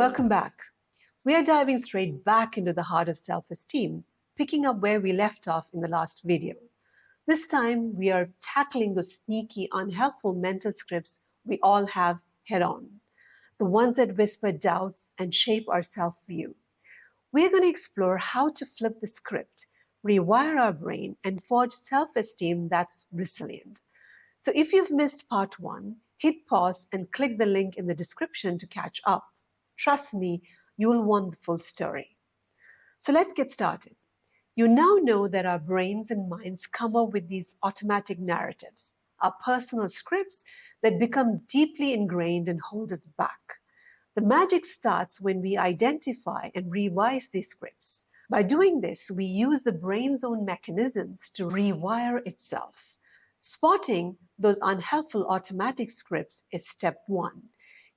Welcome back. We are diving straight back into the heart of self-esteem, picking up where we left off in the last video. This time, we are tackling those sneaky, unhelpful mental scripts we all have head on, the ones that whisper doubts and shape our self-view. We are going to explore how to flip the script, rewire our brain, and forge self-esteem that's resilient. So if you've missed part one, hit pause and click the link in the description to catch up. Trust me, you'll want the full story. So let's get started. You now know that our brains and minds come up with these automatic narratives, our personal scripts that become deeply ingrained and hold us back. The magic starts when we identify and revise these scripts. By doing this, we use the brain's own mechanisms to rewire itself. Spotting those unhelpful automatic scripts is step one.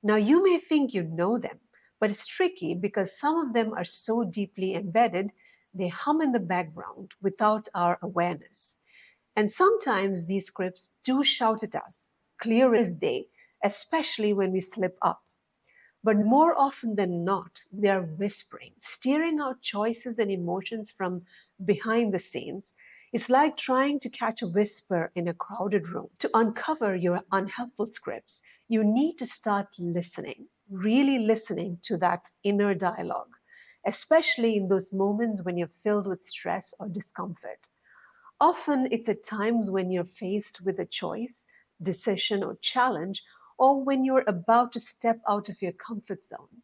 Now, you may think you know them, but it's tricky because some of them are so deeply embedded, they hum in the background without our awareness. And sometimes these scripts do shout at us, clear as day, especially when we slip up. But more often than not, they are whispering, steering out choices and emotions from behind the scenes. It's like trying to catch a whisper in a crowded room. To uncover your unhelpful scripts, you need to start listening, really listening to that inner dialogue, especially in those moments when you're filled with stress or discomfort. Often it's at times when you're faced with a choice, decision, or challenge, or when you're about to step out of your comfort zone.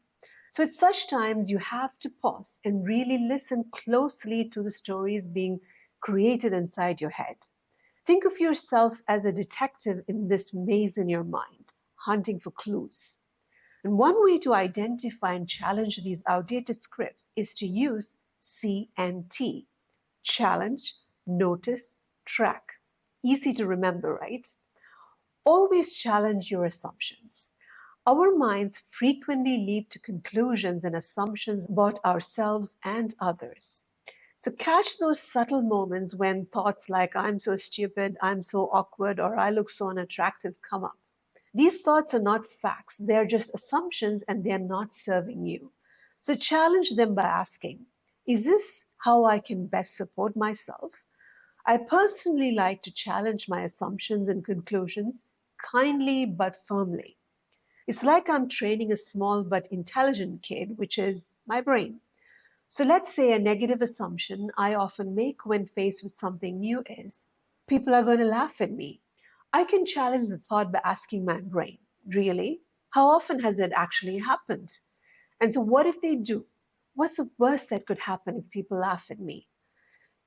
So at such times, you have to pause and really listen closely to the stories being created inside your head. Think of yourself as a detective in this maze in your mind, hunting for clues. And one way to identify and challenge these outdated scripts is to use CNT. Challenge, notice, track. Easy to remember, right? Always challenge your assumptions. Our minds frequently leap to conclusions and assumptions about ourselves and others. So catch those subtle moments when thoughts like, I'm so stupid, I'm so awkward, or I look so unattractive come up. These thoughts are not facts, they're just assumptions and they're not serving you. So challenge them by asking, is this how I can best support myself? I personally like to challenge my assumptions and conclusions kindly but firmly. It's like I'm training a small but intelligent kid, which is my brain. So let's say a negative assumption I often make when faced with something new is, people are going to laugh at me. I can challenge the thought by asking my brain, really? How often has that actually happened? And so what if they do? What's the worst that could happen if people laugh at me?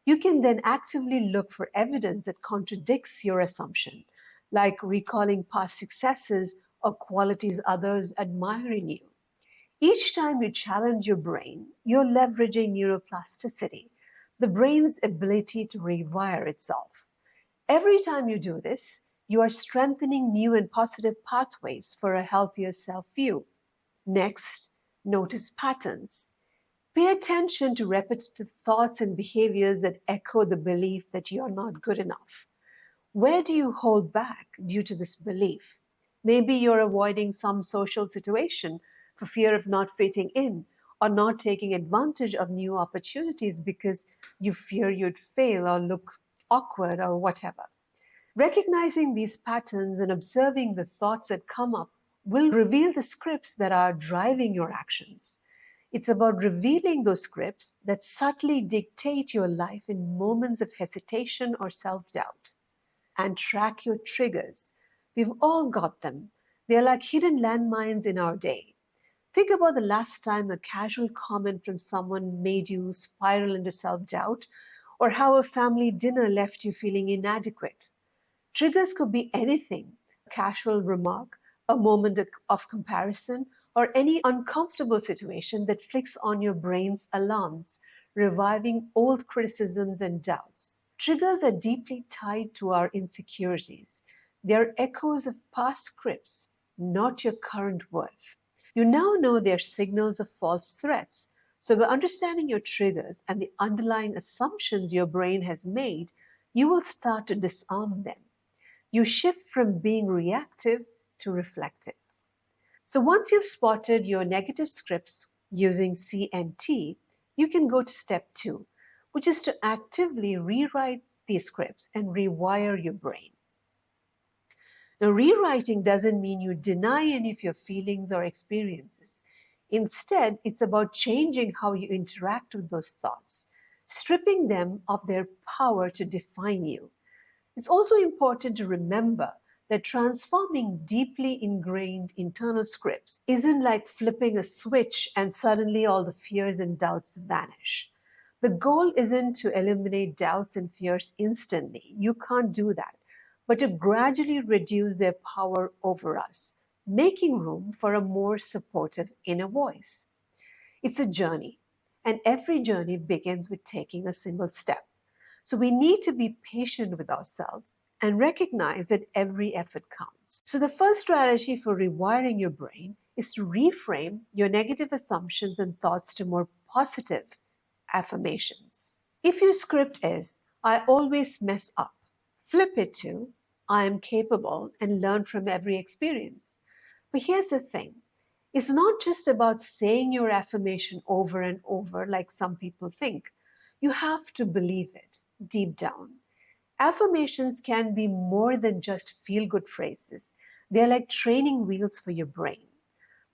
You can then actively look for evidence that contradicts your assumption, like recalling past successes or qualities others admire in you. Each time you challenge your brain, you're leveraging neuroplasticity, the brain's ability to rewire itself. Every time you do this, you are strengthening new and positive pathways for a healthier self-view. Next, notice patterns. Pay attention to repetitive thoughts and behaviors that echo the belief that you're not good enough. Where do you hold back due to this belief? Maybe you're avoiding some social situation for fear of not fitting in or not taking advantage of new opportunities because you fear you'd fail or look awkward or whatever. Recognizing these patterns and observing the thoughts that come up will reveal the scripts that are driving your actions. It's about revealing those scripts that subtly dictate your life in moments of hesitation or self-doubt. And track your triggers. We've all got them. They're like hidden landmines in our day. Think about the last time a casual comment from someone made you spiral into self-doubt, or how a family dinner left you feeling inadequate. Triggers could be anything, a casual remark, a moment of comparison, or any uncomfortable situation that flicks on your brain's alarms, reviving old criticisms and doubts. Triggers are deeply tied to our insecurities. They are echoes of past scripts, not your current worth. You now know they're signals of false threats. So by understanding your triggers and the underlying assumptions your brain has made, you will start to disarm them. You shift from being reactive to reflective. So once you've spotted your negative scripts using CNT, you can go to step 2, which is to actively rewrite these scripts and rewire your brain. Now, rewriting doesn't mean you deny any of your feelings or experiences. Instead, it's about changing how you interact with those thoughts, stripping them of their power to define you. It's also important to remember that transforming deeply ingrained internal scripts isn't like flipping a switch and suddenly all the fears and doubts vanish. The goal isn't to eliminate doubts and fears instantly. You can't do that, but to gradually reduce their power over us, making room for a more supportive inner voice. It's a journey, and every journey begins with taking a single step. So we need to be patient with ourselves and recognize that every effort counts. So the first strategy for rewiring your brain is to reframe your negative assumptions and thoughts to more positive affirmations. If your script is, I always mess up, flip it to, I am capable and learn from every experience. But here's the thing, it's not just about saying your affirmation over and over like some people think. You have to believe it deep down. Affirmations can be more than just feel good phrases, they're like training wheels for your brain.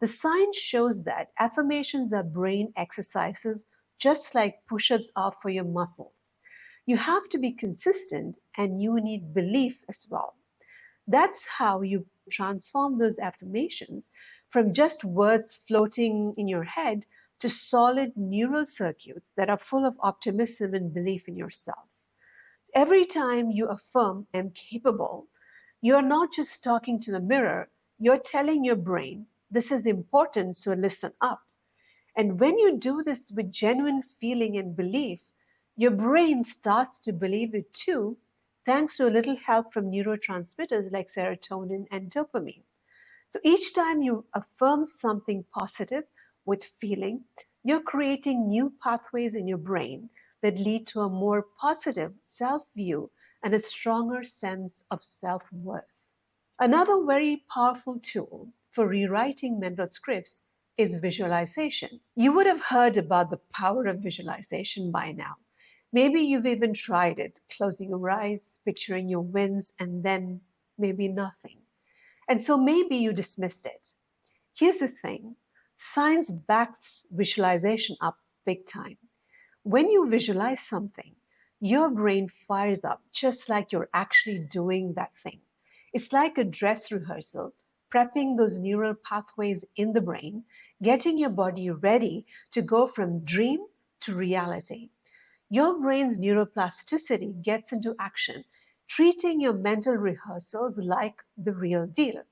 The science shows that affirmations are brain exercises just like push ups are for your muscles. You have to be consistent and you need belief as well. That's how you transform those affirmations from just words floating in your head to solid neural circuits that are full of optimism and belief in yourself. Every time you affirm, I'm capable, you're not just talking to the mirror, you're telling your brain, this is important, so listen up. And when you do this with genuine feeling and belief, your brain starts to believe it too, thanks to a little help from neurotransmitters like serotonin and dopamine. So each time you affirm something positive with feeling, you're creating new pathways in your brain that lead to a more positive self view and a stronger sense of self worth. Another very powerful tool for rewriting mental scripts is visualization. You would have heard about the power of visualization by now. Maybe you've even tried it, closing your eyes, picturing your wins, and then maybe nothing. And so maybe you dismissed it. Here's the thing, science backs visualization up big time. When you visualize something, your brain fires up just like you're actually doing that thing. It's like a dress rehearsal, prepping those neural pathways in the brain, getting your body ready to go from dream to reality. Your brain's neuroplasticity gets into action, treating your mental rehearsals like the real deal.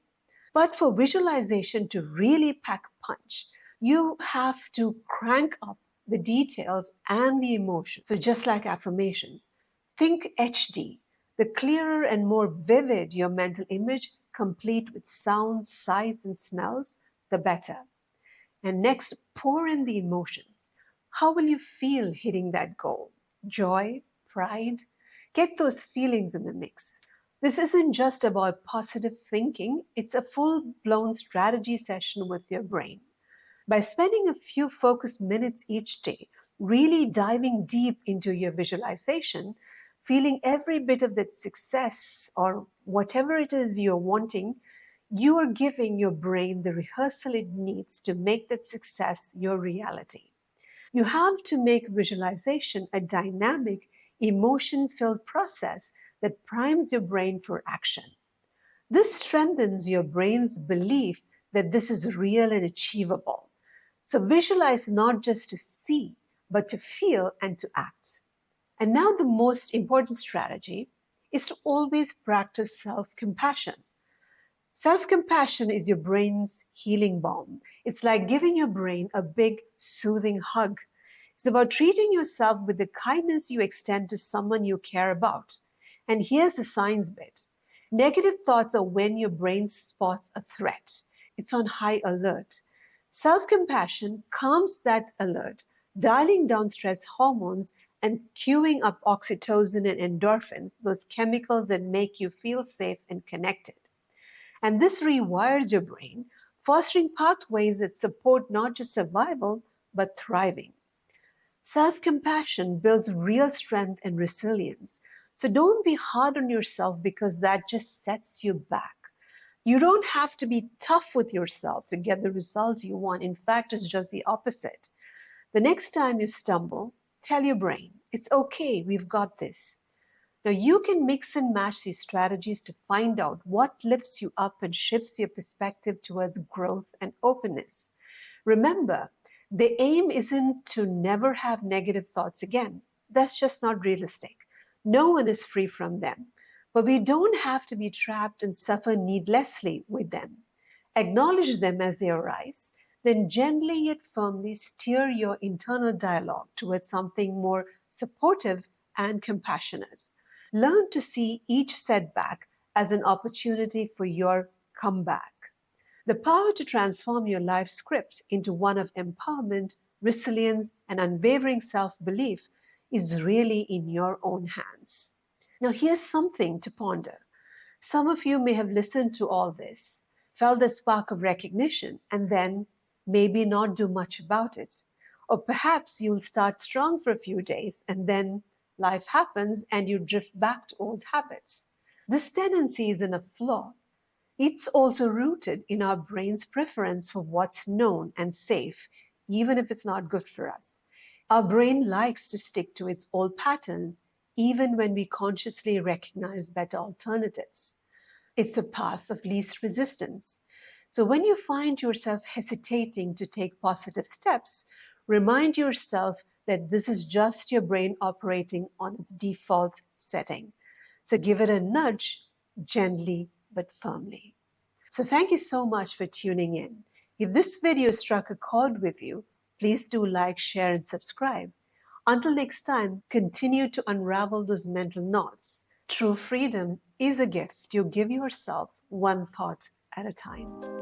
But for visualization to really pack punch, you have to crank up the details and the emotion. So just like affirmations, think HD. The clearer and more vivid your mental image, complete with sounds, sights, and smells, the better. And next, pour in the emotions. How will you feel hitting that goal? Joy, pride? Get those feelings in the mix. This isn't just about positive thinking, it's a full blown strategy session with your brain. By spending a few focused minutes each day, really diving deep into your visualization, feeling every bit of that success or whatever it is you're wanting, you are giving your brain the rehearsal it needs to make that success your reality. You have to make visualization a dynamic, emotion filled process that primes your brain for action. This strengthens your brain's belief that this is real and achievable. So visualize not just to see, but to feel and to act. And now, the most important strategy is to always practice self compassion. Self compassion is your brain's healing balm. It's like giving your brain a big, soothing hug. It's about treating yourself with the kindness you extend to someone you care about. And here's the science bit, negative thoughts are when your brain spots a threat, it's on high alert. Self compassion calms that alert, dialing down stress hormones and queuing up oxytocin and endorphins, those chemicals that make you feel safe and connected. And this rewires your brain fostering pathways that support not just survival, but thriving. Self compassion builds real strength and resilience. So don't be hard on yourself because that just sets you back. You don't have to be tough with yourself to get the results you want. In fact, it's just the opposite. The next time you stumble, tell your brain, it's okay, we've got this. Now, you can mix and match these strategies to find out what lifts you up and shifts your perspective towards growth and openness. Remember, the aim isn't to never have negative thoughts again. That's just not realistic. No one is free from them. But we don't have to be trapped and suffer needlessly with them. Acknowledge them as they arise, then gently yet firmly steer your internal dialogue towards something more supportive and compassionate. Learn to see each setback as an opportunity for your comeback. The power to transform your life script into one of empowerment, resilience, and unwavering self belief is really in your own hands. Now, here's something to ponder. Some of you may have listened to all this, felt the spark of recognition, and then maybe not do much about it. Or perhaps you'll start strong for a few days and then life happens and you drift back to old habits. This tendency isn't a flaw. It's also rooted in our brain's preference for what's known and safe, even if it's not good for us. Our brain likes to stick to its old patterns, even when we consciously recognize better alternatives. It's a path of least resistance. So when you find yourself hesitating to take positive steps, remind yourself that this is just your brain operating on its default setting. So give it a nudge gently but firmly. So thank you so much for tuning in. If this video struck a chord with you, please do like, share, and subscribe. Until next time, continue to unravel those mental knots. True freedom is a gift you give yourself one thought at a time.